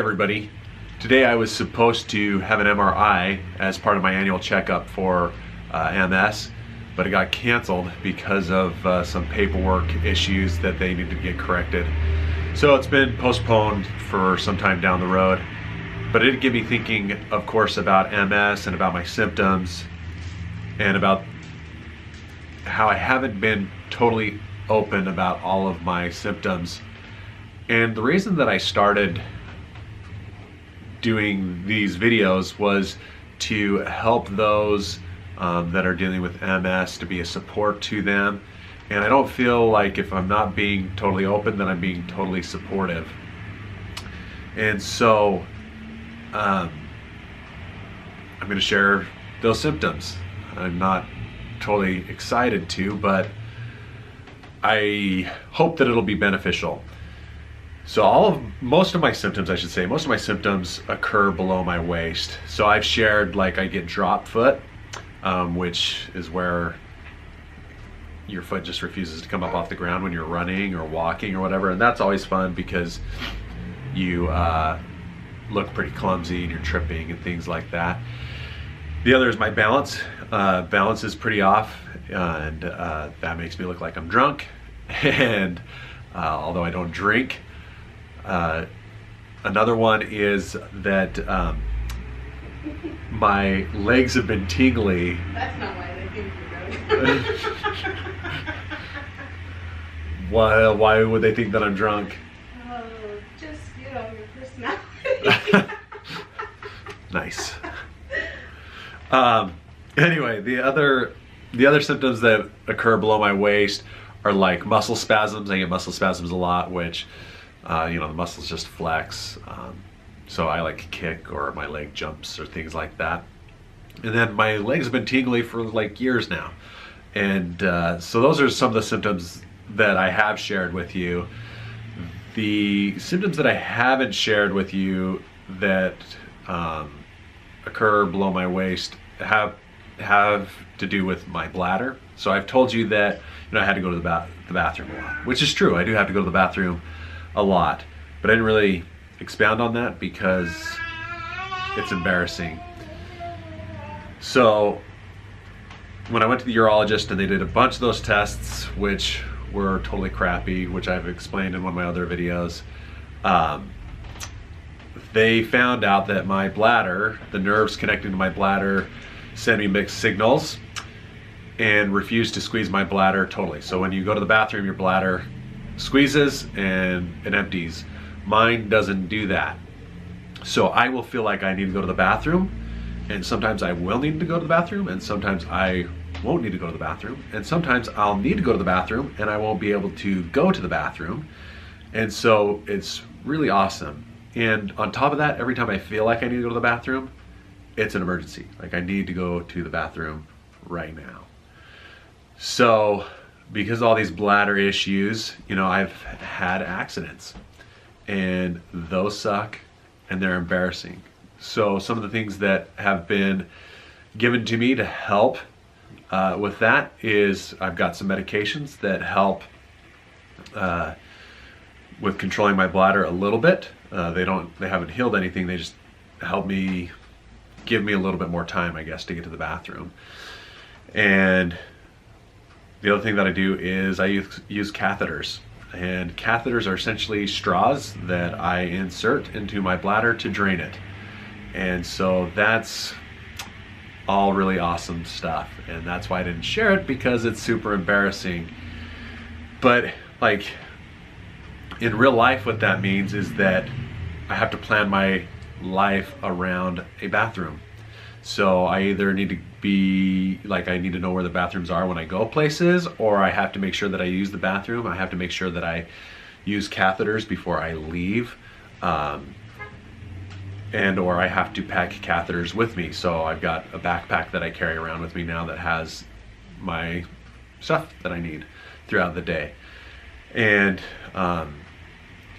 everybody. Today I was supposed to have an MRI as part of my annual checkup for MS, but it got canceled because of some paperwork issues that they needed to get corrected. So it's been postponed for some time down the road, but it did get me thinking, of course, about MS and about my symptoms and about how I haven't been totally open about all of my symptoms. And the reason that I started doing these videos was to help those that are dealing with MS, to be a support to them. And I don't feel like if I'm not being totally open, then I'm being totally supportive. And so I'm going to share those symptoms. I'm not totally excited to, but I hope that it'll be beneficial. So most of my symptoms occur below my waist. So I've shared, like, I get drop foot, which is where your foot just refuses to come up off the ground when you're running or walking or whatever. And that's always fun because you look pretty clumsy and you're tripping and things like that. The other is my balance. Balance is pretty off, and that makes me look like I'm drunk. And although I don't drink, another one is that my legs have been tingly. That's not why they think you're drunk. Why would they think that I'm drunk? Oh, just, your personality. Nice. Anyway, the other symptoms that occur below my waist are like muscle spasms. I get muscle spasms a lot, which the muscles just flex. So I like kick, or my leg jumps, or things like that. And then my legs have been tingly for like years now. And so those are some of the symptoms that I have shared with you. The symptoms that I haven't shared with you that occur below my waist have to do with my bladder. So I've told you that I had to go to the bathroom a lot, which is true. I do have to go to the bathroom a lot, but I didn't really expound on that because it's embarrassing. So when I went to the urologist and they did a bunch of those tests, which were totally crappy, which I've explained in one of my other videos, they found out that my bladder, the nerves connecting to my bladder, send me mixed signals and refuse to squeeze my bladder totally. So when you go to the bathroom, your bladder squeezes and it empties. Mine doesn't do that. So I will feel like I need to go to the bathroom, and sometimes I will need to go to the bathroom, and sometimes I won't need to go to the bathroom, and sometimes I'll need to go to the bathroom and I won't be able to go to the bathroom. And so it's really awesome. And on top of that, every time I feel like I need to go to the bathroom, it's an emergency. Like, I need to go to the bathroom right now. So because of all these bladder issues, I've had accidents, and those suck and they're embarrassing. So some of the things that have been given to me to help with that is I've got some medications that help with controlling my bladder a little bit. They haven't healed anything. They just help me, give me a little bit more time, I guess, to get to the bathroom. And the other thing that I do is I use catheters. And catheters are essentially straws that I insert into my bladder to drain it. And so that's all really awesome stuff. And that's why I didn't share it, because it's super embarrassing. But like, in real life, what that means is that I have to plan my life around a bathroom. So I either need to be like, I need to know where the bathrooms are when I go places, or I have to make sure that I use the bathroom. I have to make sure that I use catheters before I leave, and or I have to pack catheters with me. So I've got a backpack that I carry around with me now that has my stuff that I need throughout the day. And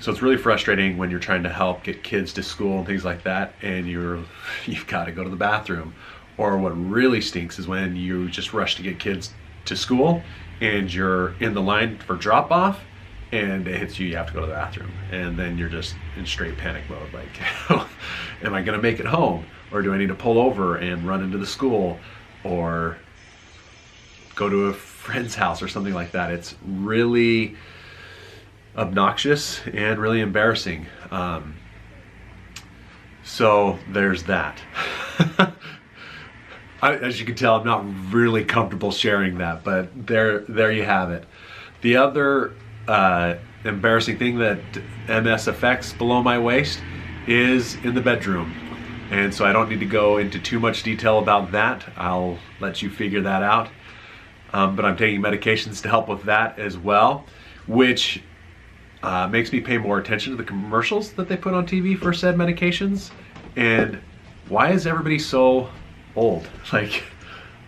so it's really frustrating when you're trying to help get kids to school and things like that, and you've got to go to the bathroom. Or what really stinks is when you just rush to get kids to school and you're in the line for drop off and it hits you, you have to go to the bathroom. And then you're just in straight panic mode. Like, am I gonna make it home? Or do I need to pull over and run into the school? Or go to a friend's house or something like that. It's really obnoxious and really embarrassing. So there's that. As you can tell, I'm not really comfortable sharing that, but there you have it. The other embarrassing thing that MS affects below my waist is in the bedroom. And so I don't need to go into too much detail about that. I'll let you figure that out. But I'm taking medications to help with that as well, which makes me pay more attention to the commercials that they put on TV for said medications. And why is everybody so old? Like,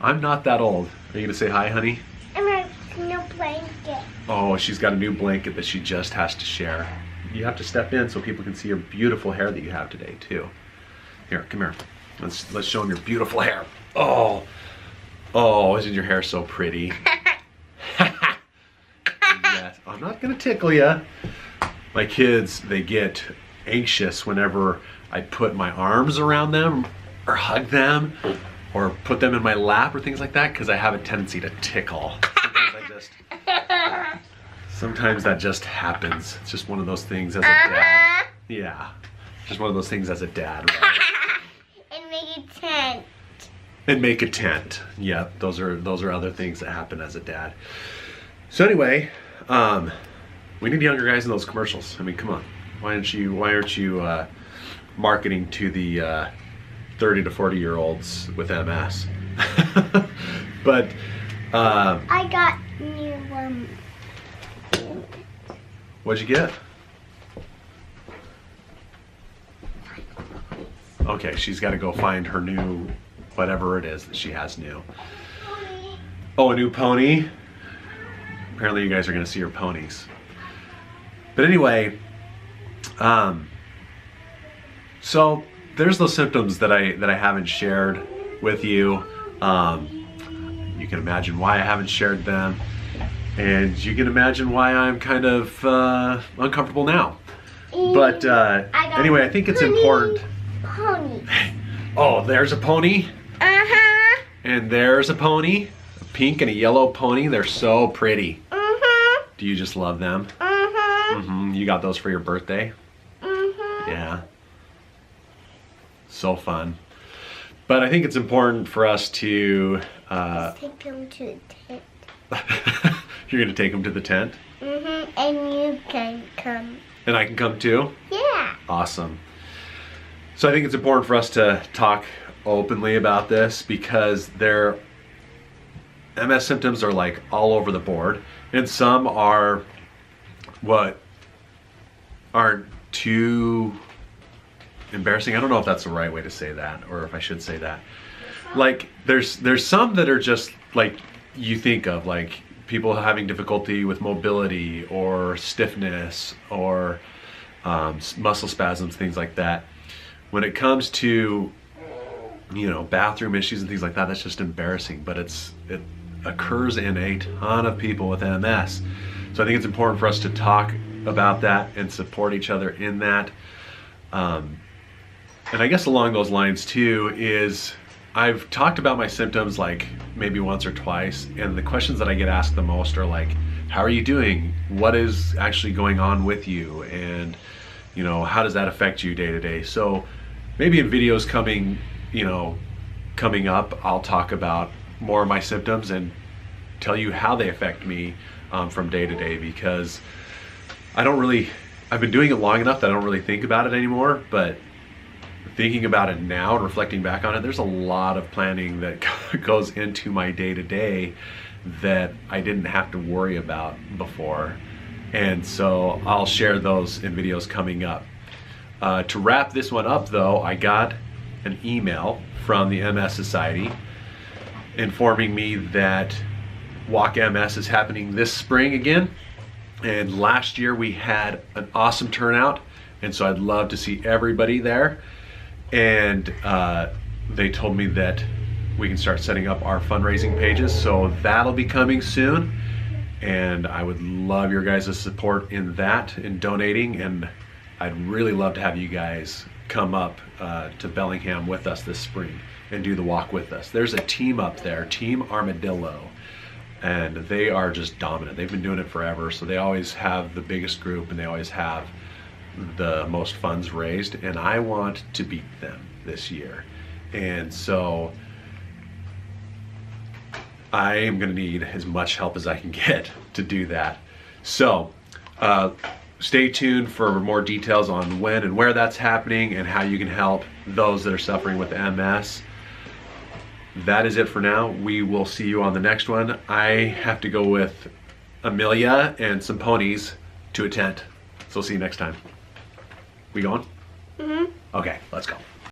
I'm not that old. Are you gonna say hi, honey? And a new blanket. Oh, she's got a new blanket that she just has to share. You have to step in so people can see your beautiful hair that you have today too. Here, come here. Let's show them your beautiful hair. Oh, isn't your hair so pretty? Yes, I'm not gonna tickle you. My kids, they get anxious whenever I put my arms around them or hug them or put them in my lap or things like that, because I have a tendency to tickle. Sometimes that just happens. It's just one of those things as a dad. Yeah, just one of those things as a dad, right? And make a tent. And make a tent. Yeah, those are other things that happen as a dad. So anyway, we need younger guys in those commercials. I mean, come on. Why aren't you marketing to the 30 to 40-year-olds with MS? But I got new what'd you get? Okay, she's got to go find her new whatever it is that she has new. pony. Oh, a new pony? Apparently you guys are going to see her ponies. But anyway, so there's those symptoms that I haven't shared with you. You can imagine why I haven't shared them, and you can imagine why I'm kind of uncomfortable now. But anyway, I think it's important. Pony. Oh, there's a pony, Uh-huh. and there's a pony, a pink and a yellow pony. They're so pretty. Uh-huh. Do you just love them? Uh-huh. You got those for your birthday? Uh-huh. Yeah. So fun. But I think it's important for us to... Take him to the tent. You're going to take them to the tent? Mm-hmm. And you can come. And I can come too? Yeah. Awesome. So I think it's important for us to talk openly about this, because their MS symptoms are like all over the board, and some are what aren't too embarrassing. I don't know if that's the right way to say that, or if I should say that. Like there's some that are just like you think of, like people having difficulty with mobility or stiffness or muscle spasms, things like that. When it comes to, you know, bathroom issues and things like that, that's just embarrassing, but it occurs in a ton of people with MS. So I think it's important for us to talk about that and support each other in that. And I guess along those lines too is I've talked about my symptoms like maybe once or twice, and the questions that I get asked the most are like, how are you doing? What is actually going on with you? And, you know, how does that affect you day to day? So maybe in videos coming up, I'll talk about more of my symptoms and tell you how they affect me from day to day, because I've been doing it long enough that I don't really think about it anymore, but thinking about it now and reflecting back on it, there's a lot of planning that goes into my day to day that I didn't have to worry about before. And so I'll share those in videos coming up. To wrap this one up though, I got an email from the MS Society informing me that Walk MS is happening this spring again. And last year we had an awesome turnout, and so I'd love to see everybody there. And they told me that we can start setting up our fundraising pages, so that'll be coming soon. And I would love your guys' support in that, in donating, and I'd really love to have you guys come up to Bellingham with us this spring and do the walk with us. There's a team up there, Team Armadillo, and they are just dominant. They've been doing it forever, so they always have the biggest group and they always have the most funds raised, and I want to beat them this year. And so I am going to need as much help as I can get to do that. So stay tuned for more details on when and where that's happening and how you can help those that are suffering with MS. That is it for now. We will see you on the next one. I have to go with Amelia and some ponies to a tent. So see you next time. We going? Mm-hmm. Okay, let's go.